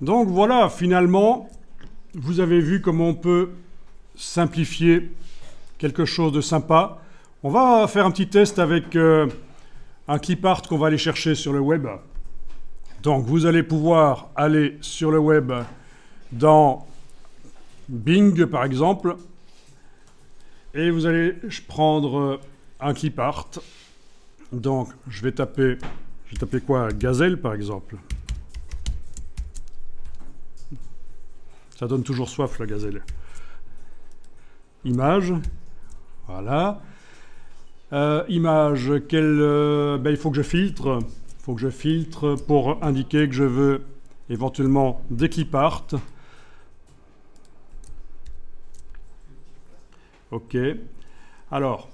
Donc voilà, finalement, vous avez vu comment on peut simplifier quelque chose de sympa. On va faire un petit test avec un clip art qu'on va aller chercher sur le web. Donc vous allez pouvoir aller sur le web dans Bing par exemple et vous allez prendre un clip art. Donc je vais taper quoi? Gazelle par exemple. Ça donne toujours soif la gazelle. Image, voilà. Image, il faut que je filtre. Il faut que je filtre pour indiquer que je veux éventuellement des clip art. OK. Alors.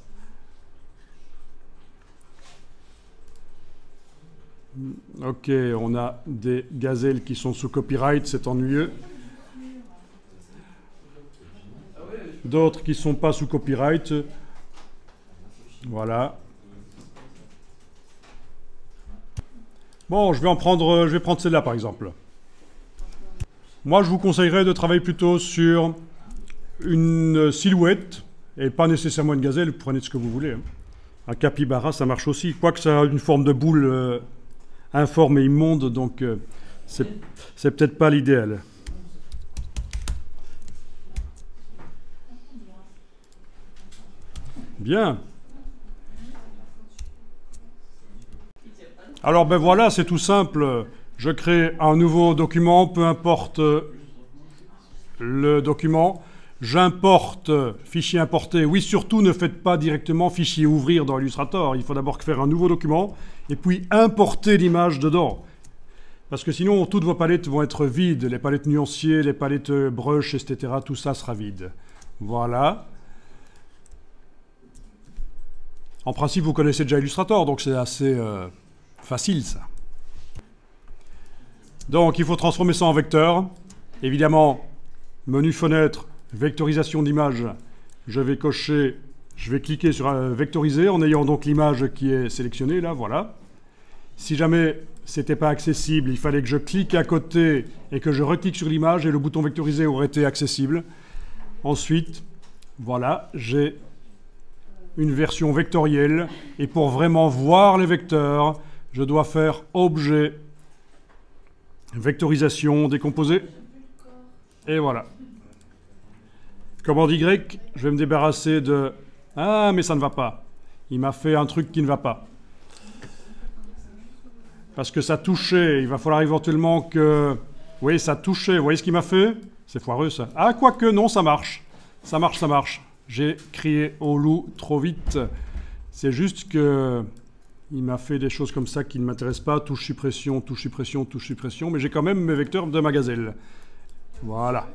OK, on a des gazelles qui sont sous copyright, c'est ennuyeux. D'autres qui ne sont pas sous copyright. Voilà. Bon, je vais prendre celle-là par exemple. Moi, je vous conseillerais de travailler plutôt sur une silhouette et pas nécessairement une gazelle. Vous prenez ce que vous voulez. Hein. Un capybara, ça marche aussi. Quoique ça a une forme de boule informe et immonde, donc c'est peut-être pas l'idéal. Bien. Alors ben voilà, c'est tout simple. Je crée un nouveau document, peu importe le document. J'importe, fichier importé. Oui, surtout ne faites pas directement fichier ouvrir dans Illustrator. Il faut d'abord faire un nouveau document et puis importer l'image dedans. Parce que sinon, toutes vos palettes vont être vides. Les palettes nuanciers, les palettes brush, etc. Tout ça sera vide. Voilà. En principe, vous connaissez déjà Illustrator, donc c'est assez facile, ça. Donc, il faut transformer ça en vecteur. Évidemment, menu fenêtre, vectorisation d'image. Je vais cliquer sur vectoriser en ayant donc l'image qui est sélectionnée, là, voilà. Si jamais c'était pas accessible, il fallait que je clique à côté et que je reclique sur l'image et le bouton vectoriser aurait été accessible. Ensuite, voilà, j'ai une version vectorielle et pour vraiment voir les vecteurs, je dois faire objet, vectorisation, décomposer et voilà. Commande Y, je vais me débarrasser de... Ah, mais ça ne va pas. Il m'a fait un truc qui ne va pas. Parce que ça touchait, il va falloir éventuellement que... Oui, ça touchait, vous voyez ce qu'il m'a fait? C'est foireux ça. Ah, quoique, non, ça marche. Ça marche, ça marche. J'ai crié au loup trop vite. C'est juste que il m'a fait des choses comme ça qui ne m'intéressent pas. Touche suppression, touche suppression, touche suppression. Mais j'ai quand même mes vecteurs de ma gazelle. Voilà.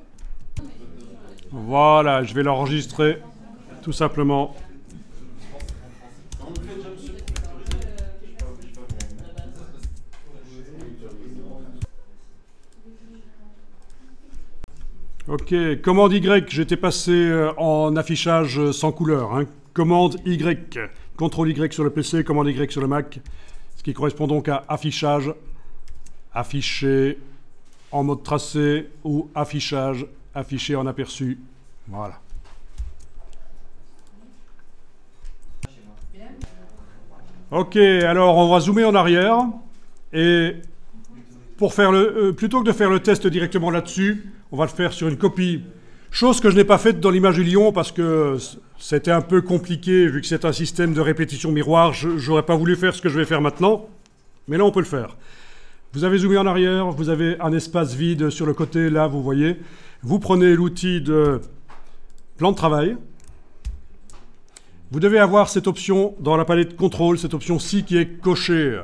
Voilà, je vais l'enregistrer tout simplement. Ok, commande Y, j'étais passé en affichage sans couleur. Hein. Commande Y, CTRL Y sur le PC, commande Y sur le Mac, ce qui correspond donc à affichage, afficher en mode tracé ou affichage, afficher en aperçu. Voilà. Ok, alors on va zoomer en arrière et pour faire plutôt que de faire le test directement là-dessus, on va le faire sur une copie. Chose que je n'ai pas faite dans l'image du lion parce que c'était un peu compliqué vu que c'est un système de répétition miroir. Je n'aurais pas voulu faire ce que je vais faire maintenant, mais là on peut le faire. Vous avez zoomé en arrière, vous avez un espace vide sur le côté, là vous voyez. Vous prenez l'outil de plan de travail. Vous devez avoir cette option dans la palette contrôle, cette option-ci qui est cochée.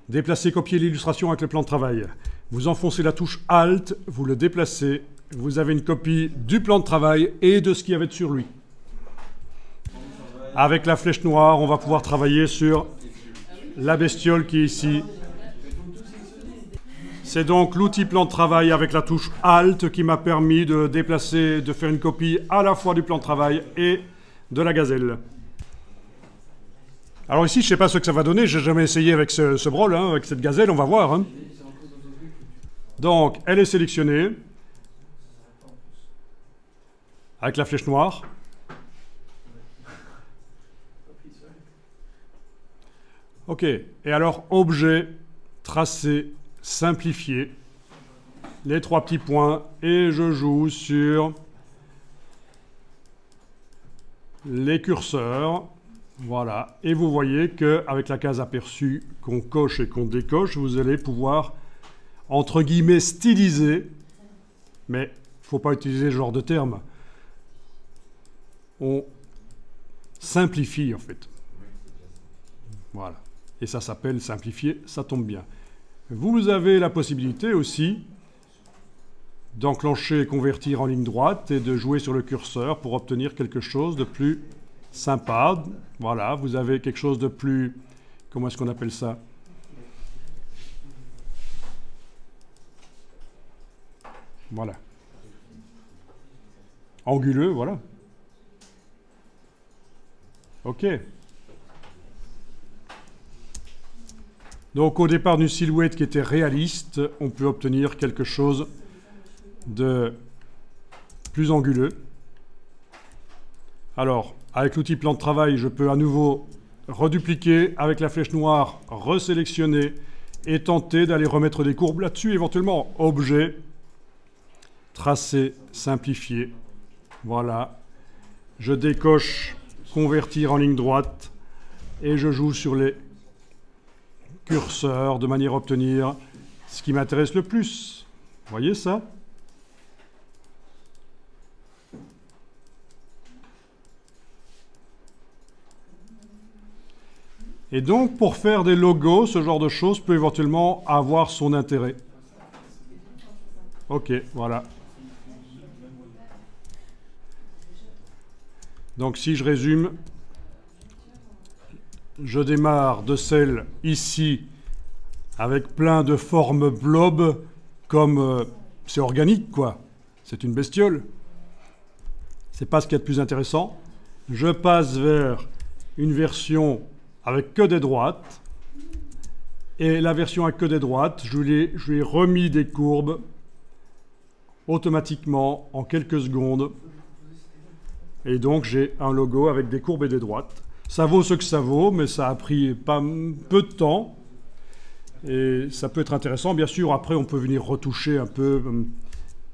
Déplacer, copier l'illustration avec le plan de travail. Vous enfoncez la touche Alt, vous le déplacez, vous avez une copie du plan de travail et de ce qu'il y avait sur lui. Avec la flèche noire, on va pouvoir travailler sur la bestiole qui est ici. C'est donc l'outil plan de travail avec la touche Alt qui m'a permis de déplacer, de faire une copie à la fois du plan de travail et de la gazelle. Alors ici, je ne sais pas ce que ça va donner, j'ai jamais essayé avec ce brol, hein, avec cette gazelle, on va voir. Hein. Donc, elle est sélectionnée avec la flèche noire. OK. Et alors, objet, tracé, simplifié. Les 3 petits points. Et je joue sur les curseurs. Voilà. Et vous voyez qu'avec la case aperçue qu'on coche et qu'on décoche, vous allez pouvoir, entre guillemets, styliser. Mais il ne faut pas utiliser ce genre de terme. On simplifie, en fait. Voilà. Et ça s'appelle simplifier, ça tombe bien. Vous avez la possibilité aussi d'enclencher et convertir en ligne droite et de jouer sur le curseur pour obtenir quelque chose de plus sympa. Voilà, vous avez quelque chose de plus... Comment est-ce qu'on appelle ça? Voilà. Anguleux, voilà. OK. Donc au départ d'une silhouette qui était réaliste, on peut obtenir quelque chose de plus anguleux. Alors, avec l'outil plan de travail, je peux à nouveau redupliquer avec la flèche noire, resélectionner et tenter d'aller remettre des courbes là-dessus, éventuellement. Objet, tracé, simplifié. Voilà. Je décoche, convertir en ligne droite et je joue sur les curseurs de manière à obtenir ce qui m'intéresse le plus. Vous voyez ça? Et donc, pour faire des logos, ce genre de choses peut éventuellement avoir son intérêt. OK, voilà. Donc, si je résume, je démarre de celle ici avec plein de formes blob, comme c'est organique, quoi. C'est une bestiole. C'est pas ce qu'il y a de plus intéressant. Je passe vers une version avec que des droites. Et la version avec que des droites, je lui ai remis des courbes automatiquement en quelques secondes. Et donc j'ai un logo avec des courbes et des droites. Ça vaut ce que ça vaut, mais ça a pris peu de temps. Et ça peut être intéressant. Bien sûr, après, on peut venir retoucher un peu.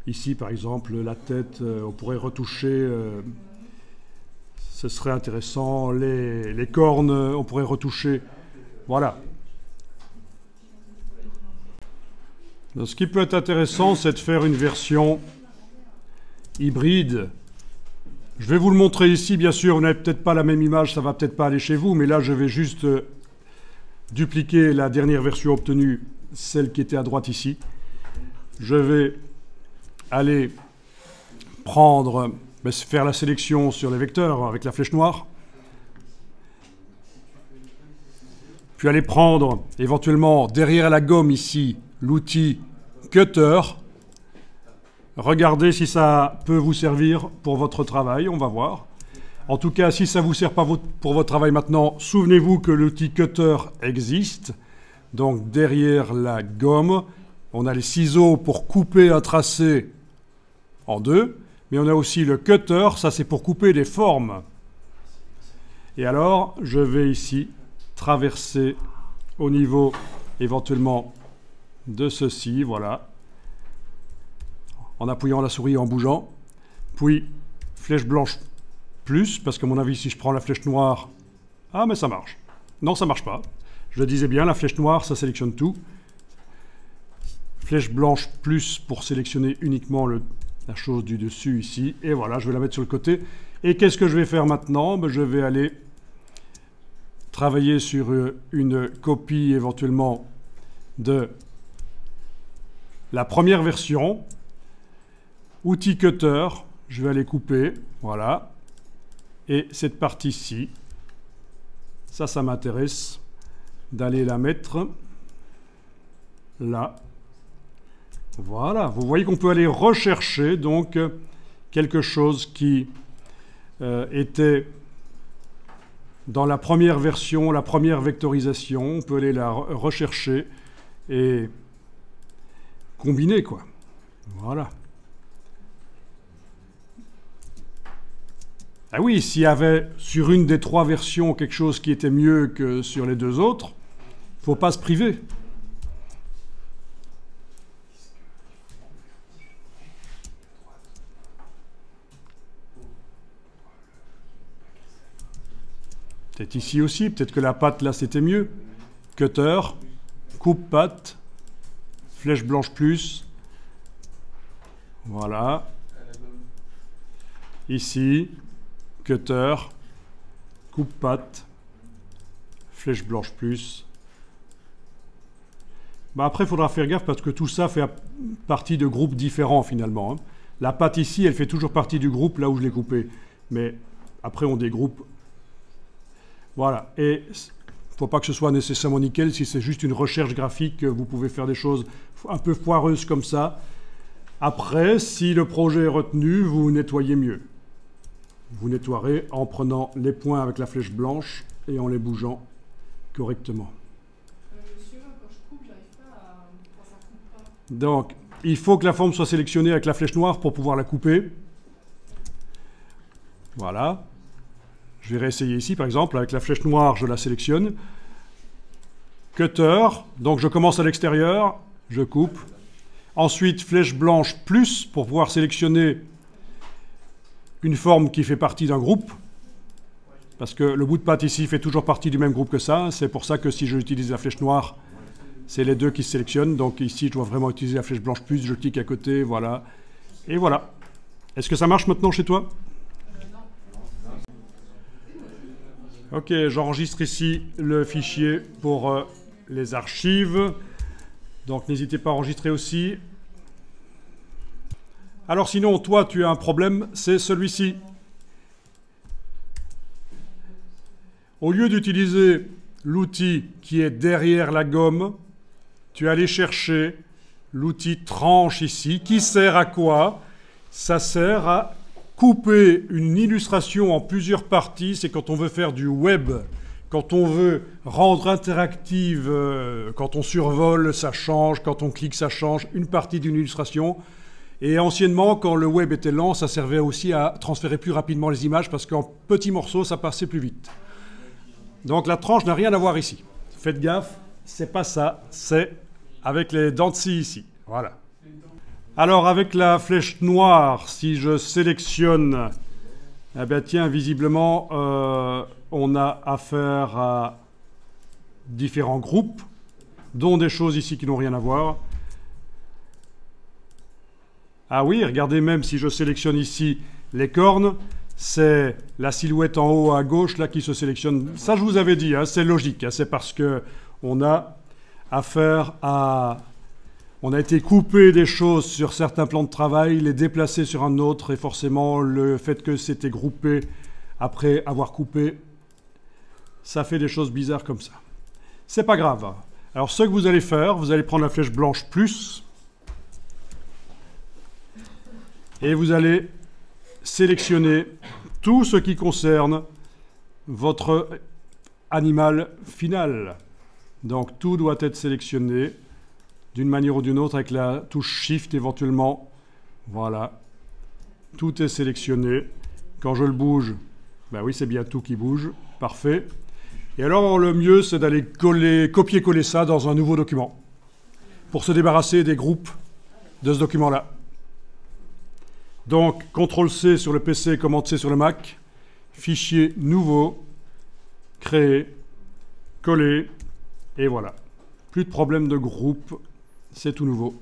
Ici, par exemple, la tête, on pourrait retoucher. Ce serait intéressant. Les cornes, on pourrait retoucher. Voilà. Donc, ce qui peut être intéressant, c'est de faire une version hybride. Je vais vous le montrer ici, bien sûr, vous n'avez peut-être pas la même image, ça ne va peut-être pas aller chez vous, mais là, je vais juste dupliquer la dernière version obtenue, celle qui était à droite ici. Je vais aller prendre, faire la sélection sur les vecteurs avec la flèche noire. Puis aller prendre, éventuellement, derrière la gomme ici, l'outil Cutter. Regardez si ça peut vous servir pour votre travail, on va voir. En tout cas, si ça ne vous sert pas pour votre travail maintenant, souvenez-vous que l'outil Cutter existe. Donc derrière la gomme, on a les ciseaux pour couper un tracé en deux, mais on a aussi le Cutter, ça c'est pour couper des formes. Et alors, je vais ici traverser au niveau éventuellement de ceci, voilà. En appuyant la souris et en bougeant, puis flèche blanche plus, parce qu'à mon avis, si je prends la flèche noire... Ah, mais ça marche. Non, ça marche pas. Je le disais bien, la flèche noire, ça sélectionne tout. Flèche blanche plus pour sélectionner uniquement la chose du dessus ici. Et voilà, je vais la mettre sur le côté. Et qu'est-ce que je vais faire maintenant? Je vais aller travailler sur une copie éventuellement de la première version. Outil Cutter, je vais aller couper, voilà. Et cette partie-ci, ça m'intéresse d'aller la mettre là. Voilà, vous voyez qu'on peut aller rechercher donc quelque chose qui était dans la première version, la première vectorisation. On peut aller la rechercher et combiner, quoi. Voilà. Ah oui, s'il y avait sur une des 3 versions quelque chose qui était mieux que sur les 2 autres, il ne faut pas se priver. Peut-être ici aussi, peut-être que la patte là c'était mieux. Cutter, coupe patte, flèche blanche plus. Voilà. Ici, cutter, coupe patte, flèche blanche plus. Bah après, il faudra faire gaffe parce que tout ça fait partie de groupes différents finalement. La patte ici, elle fait toujours partie du groupe là où je l'ai coupé. Mais après, on dégroupe. Voilà. Et il ne faut pas que ce soit nécessairement nickel. Si c'est juste une recherche graphique, vous pouvez faire des choses un peu foireuses comme ça. Après, si le projet est retenu, vous nettoyez mieux. Vous nettoierez en prenant les points avec la flèche blanche et en les bougeant correctement. Quand je coupe, j'arrive pas quand ça coupe pas. Donc, il faut que la forme soit sélectionnée avec la flèche noire pour pouvoir la couper. Voilà. Je vais réessayer ici, par exemple, avec la flèche noire, je la sélectionne. Cutter, donc je commence à l'extérieur, je coupe. Ensuite, flèche blanche plus pour pouvoir sélectionner une forme qui fait partie d'un groupe. Parce que le bout de patte ici fait toujours partie du même groupe que ça. C'est pour ça que si j'utilise la flèche noire, c'est les deux qui se sélectionnent. Donc ici, je dois vraiment utiliser la flèche blanche plus, je clique à côté, voilà. Et voilà. Est-ce que ça marche maintenant chez toi? Ok, j'enregistre ici le fichier pour les archives. Donc n'hésitez pas à enregistrer aussi. Alors sinon, toi, tu as un problème, c'est celui-ci. Au lieu d'utiliser l'outil qui est derrière la gomme, tu es allé chercher l'outil tranche ici, qui sert à quoi? Ça sert à couper une illustration en plusieurs parties. C'est quand on veut faire du web, quand on veut rendre interactive, quand on survole, ça change, quand on clique, ça change, une partie d'une illustration. Et anciennement, quand le web était lent, ça servait aussi à transférer plus rapidement les images parce qu'en petits morceaux, ça passait plus vite. Donc la tranche n'a rien à voir ici. Faites gaffe, c'est pas ça, c'est avec les dents de scie ici. Voilà. Alors avec la flèche noire, si je sélectionne, eh bien tiens, visiblement, on a affaire à différents groupes, dont des choses ici qui n'ont rien à voir. Ah oui, regardez, même si je sélectionne ici les cornes, c'est la silhouette en haut à gauche là qui se sélectionne. Ça, je vous avais dit, hein, c'est logique. Hein, c'est parce qu'on a affaire à... On a été coupé des choses sur certains plans de travail, les déplacer sur un autre, et forcément, le fait que c'était groupé après avoir coupé, ça fait des choses bizarres comme ça. C'est pas grave. Alors, ce que vous allez faire, vous allez prendre la flèche blanche plus, et vous allez sélectionner tout ce qui concerne votre animal final. Donc tout doit être sélectionné d'une manière ou d'une autre avec la touche Shift éventuellement. Voilà. Tout est sélectionné. Quand je le bouge, ben oui, c'est bien tout qui bouge. Parfait. Et alors le mieux, c'est d'aller copier-coller ça dans un nouveau document pour se débarrasser des groupes de ce document-là. Donc, CTRL-C sur le PC, Commande-C sur le Mac, fichier nouveau, créer, coller, et voilà. Plus de problème de groupe, c'est tout nouveau.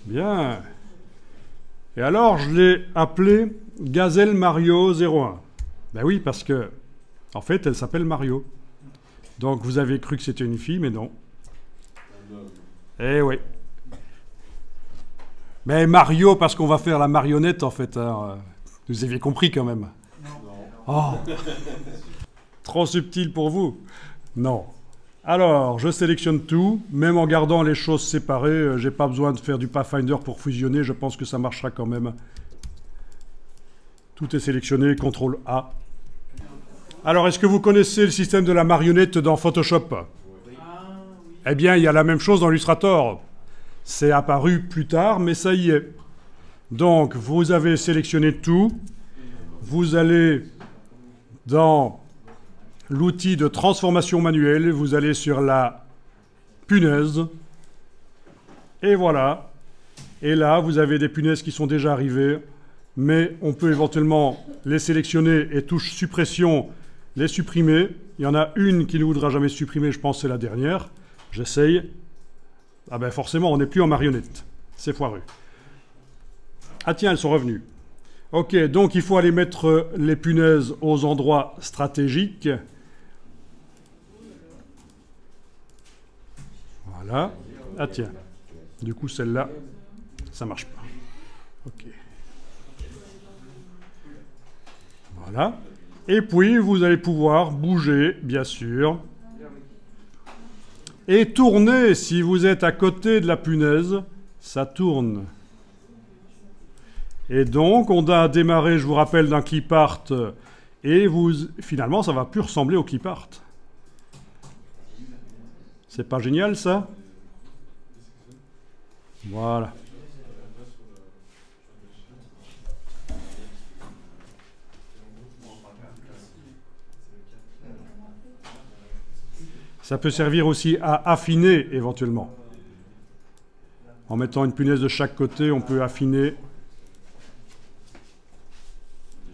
Bien. Et alors, je l'ai appelé Gazelle Mario 01. Ben oui, parce que, en fait, elle s'appelle Mario. Donc, vous avez cru que c'était une fille, mais non. Eh oui. Mais Mario, parce qu'on va faire la marionnette, en fait. Hein. Vous aviez compris, quand même. Non. Oh. Trop subtil pour vous? Non. Alors, je sélectionne tout, même en gardant les choses séparées. J'ai pas besoin de faire du Pathfinder pour fusionner, je pense que ça marchera quand même. Tout est sélectionné, CTRL A. Alors, est-ce que vous connaissez le système de la marionnette dans Photoshop? Eh bien, il y a la même chose dans Illustrator. C'est apparu plus tard, mais ça y est. Donc, vous avez sélectionné tout. Vous allez dans l'outil de transformation manuelle. Vous allez sur la punaise. Et voilà. Et là, vous avez des punaises qui sont déjà arrivées. Mais on peut éventuellement les sélectionner et touche suppression, les supprimer. Il y en a une qui ne voudra jamais supprimer, je pense que c'est la dernière. J'essaye. Ah ben forcément, on n'est plus en marionnette. C'est foireux. Ah tiens, elles sont revenues. Ok, donc il faut aller mettre les punaises aux endroits stratégiques. Voilà. Ah tiens. Du coup, celle-là, ça marche pas. Ok. Voilà. Et puis, vous allez pouvoir bouger, bien sûr. Et tourner, si vous êtes à côté de la punaise, ça tourne. Et donc, on a démarré, je vous rappelle, d'un clip art, et finalement, ça va plus ressembler au clip art. C'est pas génial, ça? Voilà. Ça peut servir aussi à affiner éventuellement. En mettant une punaise de chaque côté, on peut affiner,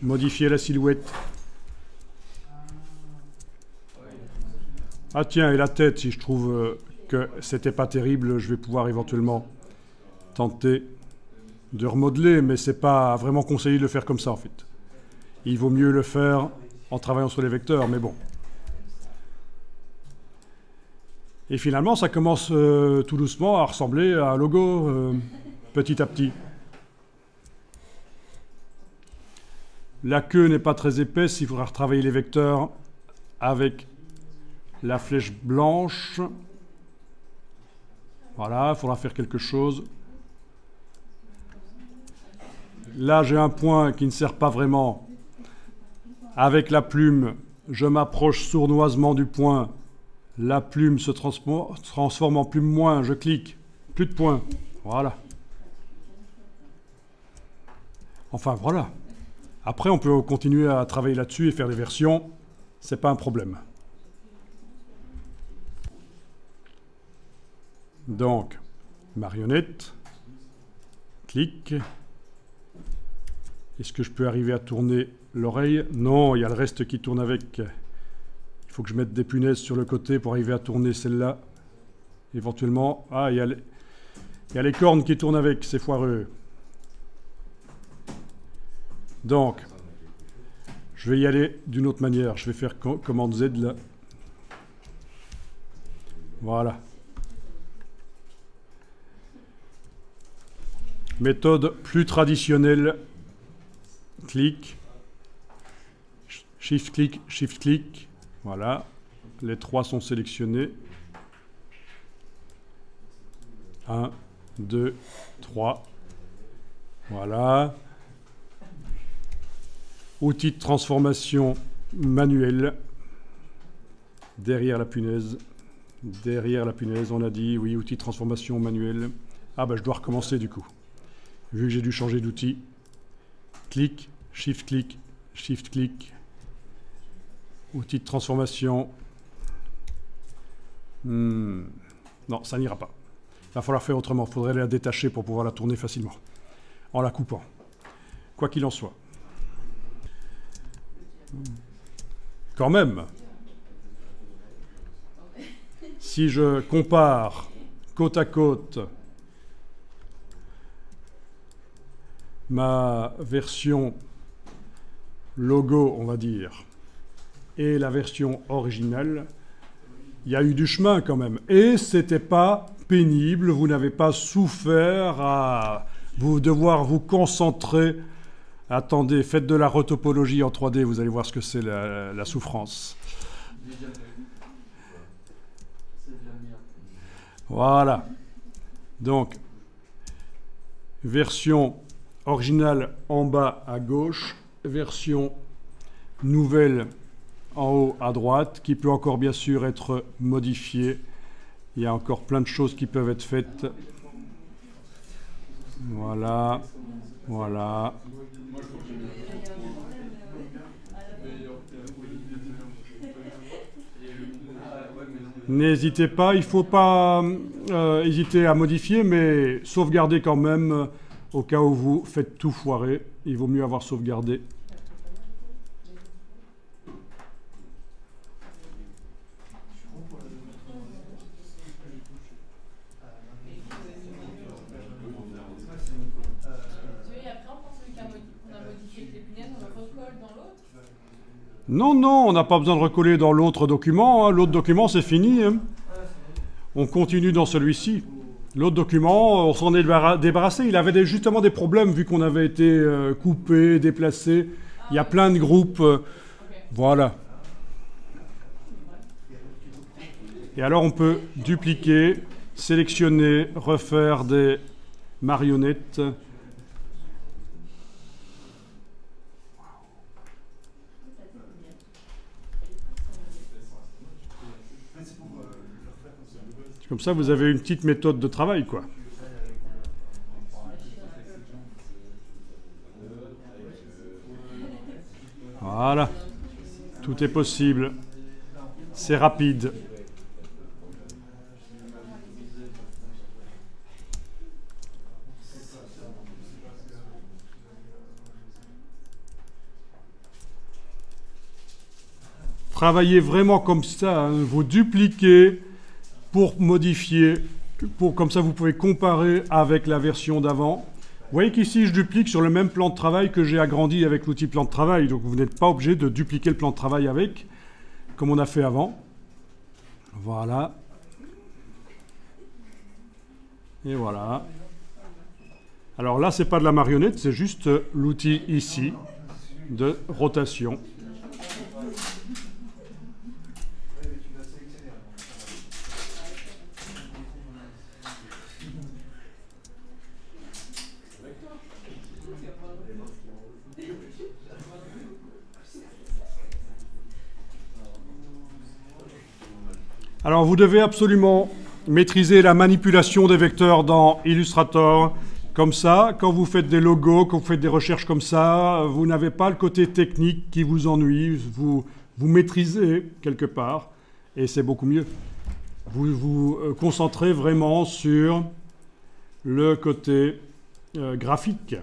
modifier la silhouette. Ah tiens, et la tête, si je trouve que c'était pas terrible, je vais pouvoir éventuellement tenter de remodeler, mais c'est pas vraiment conseillé de le faire comme ça en fait. Il vaut mieux le faire en travaillant sur les vecteurs, mais bon. Et finalement, ça commence tout doucement à ressembler à un logo, petit à petit. La queue n'est pas très épaisse, il faudra retravailler les vecteurs avec la flèche blanche. Voilà, il faudra faire quelque chose. Là, j'ai un point qui ne sert pas vraiment. Avec la plume, je m'approche sournoisement du point. La plume se transforme en plume moins, je clique, plus de points. Voilà. Enfin, voilà. Après, on peut continuer à travailler là-dessus et faire des versions. C'est pas un problème. Donc, marionnette. Clic. Est-ce que je peux arriver à tourner l'oreille? Non, il y a le reste qui tourne avec. Il faut que je mette des punaises sur le côté pour arriver à tourner celle-là. Éventuellement. Ah, il y a les cornes qui tournent avec, c'est foireux. Donc, je vais y aller d'une autre manière. Je vais faire commande Z là. Voilà. Méthode plus traditionnelle. Clic. Shift-clic, Shift-clic. Voilà, les trois sont sélectionnés. 1, 2, 3. Voilà. Outil de transformation manuel. Derrière la punaise. Derrière la punaise, on a dit, oui, outil de transformation manuel. Ah ben je dois recommencer du coup. Vu que j'ai dû changer d'outil. Clic, Shift-clic, Shift-clic. Outil de transformation. Non, ça n'ira pas. Il va falloir faire autrement. Il faudrait la détacher pour pouvoir la tourner facilement. En la coupant. Quoi qu'il en soit. Quand même. Si je compare côte à côte ma version logo, on va dire, et la version originale, il y a eu du chemin quand même. Et c'était pas pénible, vous n'avez pas souffert à devoir vous concentrer. Attendez, faites de la retopologie en 3D, vous allez voir ce que c'est la souffrance. Voilà. Donc, version originale en bas à gauche, version nouvelle en haut à droite, qui peut encore bien sûr être modifiée. Il y a encore plein de choses qui peuvent être faites. Voilà, voilà. N'hésitez pas, il ne faut pas hésiter à modifier, mais sauvegardez quand même au cas où vous faites tout foirer. Il vaut mieux avoir sauvegardé. Non, non, on n'a pas besoin de recoller dans l'autre document. Hein. L'autre document, c'est fini. Hein. On continue dans celui-ci. L'autre document, on s'en est débarrassé. Il avait justement des problèmes vu qu'on avait été coupé, déplacé. Il y a plein de groupes. Voilà. Et alors, on peut dupliquer, sélectionner, refaire des marionnettes. Comme ça, vous avez une petite méthode de travail, quoi. Voilà. Tout est possible. C'est rapide. Travaillez vraiment comme ça, hein. Vous dupliquez pour modifier, comme ça vous pouvez comparer avec la version d'avant. Vous voyez qu'ici je duplique sur le même plan de travail que j'ai agrandi avec l'outil plan de travail, donc vous n'êtes pas obligé de dupliquer le plan de travail avec, comme on a fait avant. Voilà. Et voilà. Alors là, c'est pas de la marionnette, c'est juste l'outil ici de rotation. Alors, vous devez absolument maîtriser la manipulation des vecteurs dans Illustrator. Comme ça, quand vous faites des logos, quand vous faites des recherches comme ça, vous n'avez pas le côté technique qui vous ennuie. Vous maîtrisez quelque part et c'est beaucoup mieux. Vous vous concentrez vraiment sur le côté graphique.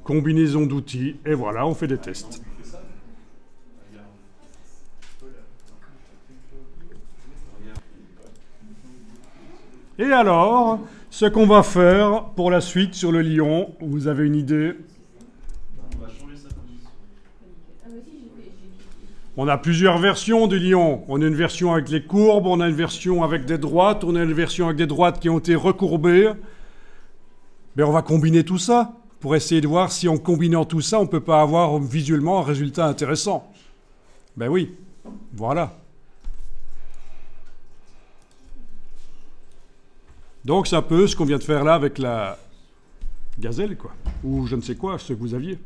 Combinaison d'outils, et voilà, on fait des tests. Et alors, ce qu'on va faire pour la suite sur le lion, vous avez une idée? On a plusieurs versions du lion. On a une version avec les courbes, on a une version avec des droites, on a une version avec des droites qui ont été recourbées. Mais on va combiner tout ça pour essayer de voir si en combinant tout ça, on ne peut pas avoir visuellement un résultat intéressant. Ben oui, voilà. Donc c'est un peu ce qu'on vient de faire là avec la gazelle, quoi. Ou je ne sais quoi, ce que vous aviez.